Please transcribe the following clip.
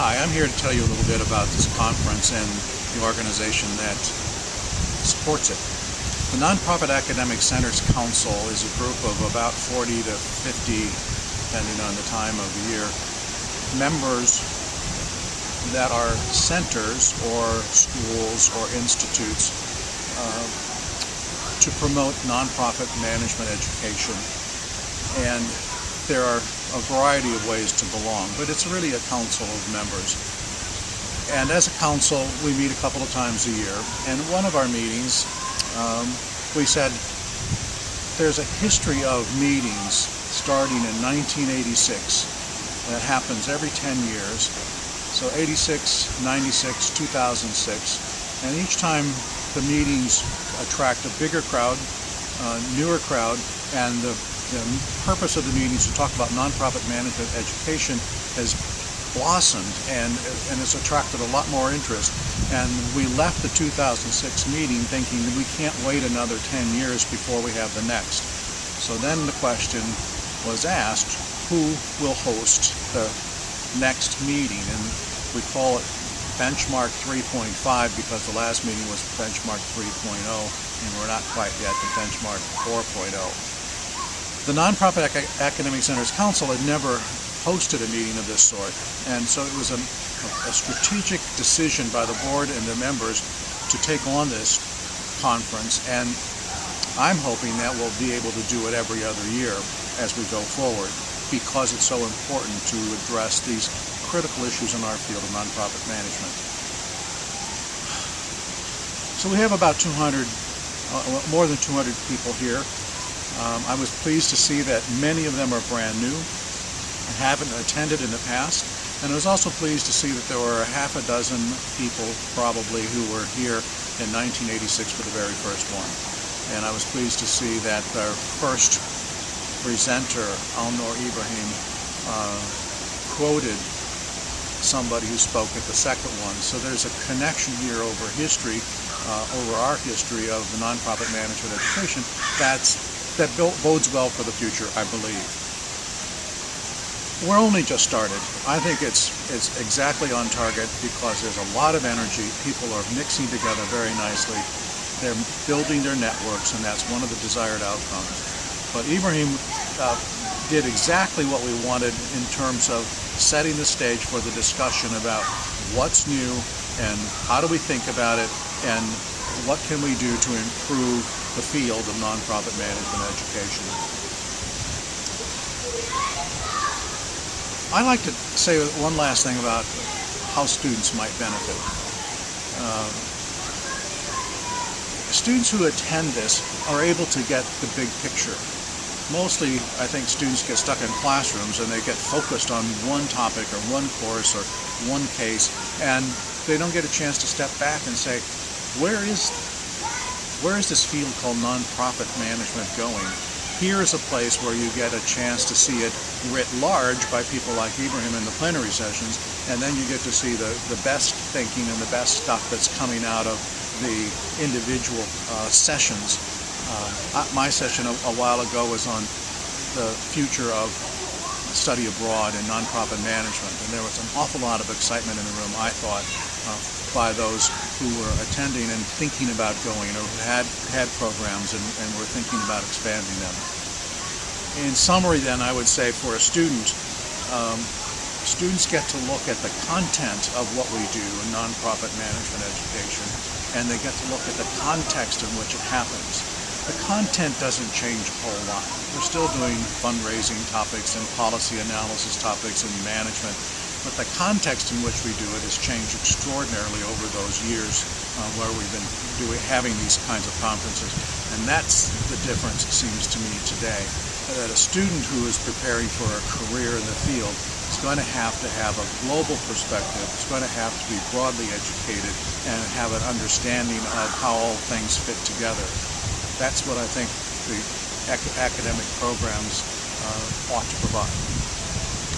Hi, I'm here to tell you a little bit about this conference and the organization that supports it. The Nonprofit Academic Centers Council is a group of about 40 to 50, depending on the time of the year, members that are centers or schools or institutes to promote nonprofit management education. And there are a variety of ways to belong, but it's really a council of members. And as a council, we meet a couple of times a year. And one of our meetings, we said there's a history of meetings starting in 1986 that happens every 10 years. So 86, 96, 2006. And each time the meetings attract a bigger crowd, newer crowd, and the purpose of the meetings to talk about nonprofit management education has blossomed and has attracted a lot more interest. And we left the 2006 meeting thinking we can't wait another 10 years before we have the next. So then the question was asked, who will host the next meeting? And we call it Benchmark 3.5 because the last meeting was Benchmark 3.0 and we're not quite yet to Benchmark 4.0. The Nonprofit Academic Centers Council had never hosted a meeting of this sort, and so it was a strategic decision by the board and the members to take on this conference, and I'm hoping that we'll be able to do it every other year as we go forward because it's so important to address these critical issues in our field of nonprofit management. So we have about 200, more than 200 people here. I was pleased to see that many of them are brand new and haven't attended in the past. And I was also pleased to see that there were a half a dozen people probably who were here in 1986 for the very first one. And I was pleased to see that our first presenter, Alnor Ibrahim, quoted somebody who spoke at the second one. So there's a connection here over history, over our history of the nonprofit management education that bodes well for the future, I believe. We're only just started. I think it's exactly on target because there's a lot of energy. People are mixing together very nicely. They're building their networks, and that's one of the desired outcomes. But Ibrahim did exactly what we wanted in terms of setting the stage for the discussion about what's new and how do we think about it and what can we do to improve the field of nonprofit management education. I'd like to say one last thing about how students might benefit. Students who attend this are able to get the big picture. Mostly, I think students get stuck in classrooms and they get focused on one topic or one course or one case, and they don't get a chance to step back and say, where is this field called nonprofit management going? Here is a place where you get a chance to see it writ large by people like Ibrahim in the plenary sessions, and then you get to see the best thinking and the best stuff that's coming out of the individual sessions. My session a while ago was on the future of study abroad and nonprofit management, and there was an awful lot of excitement in the room, I thought, by those who were attending and thinking about going or had programs and were thinking about expanding them. In summary then, I would say for a student, students get to look at the content of what we do in nonprofit management education, and they get to look at the context in which it happens. The content doesn't change a whole lot. We're still doing fundraising topics and policy analysis topics and management, but the context in which we do it has changed extraordinarily over those years where we've been having these kinds of conferences. And that's the difference, it seems to me today, that a student who is preparing for a career in the field is going to have a global perspective, is going to have to be broadly educated and have an understanding of how all things fit together. That's what I think the academic programs ought to provide.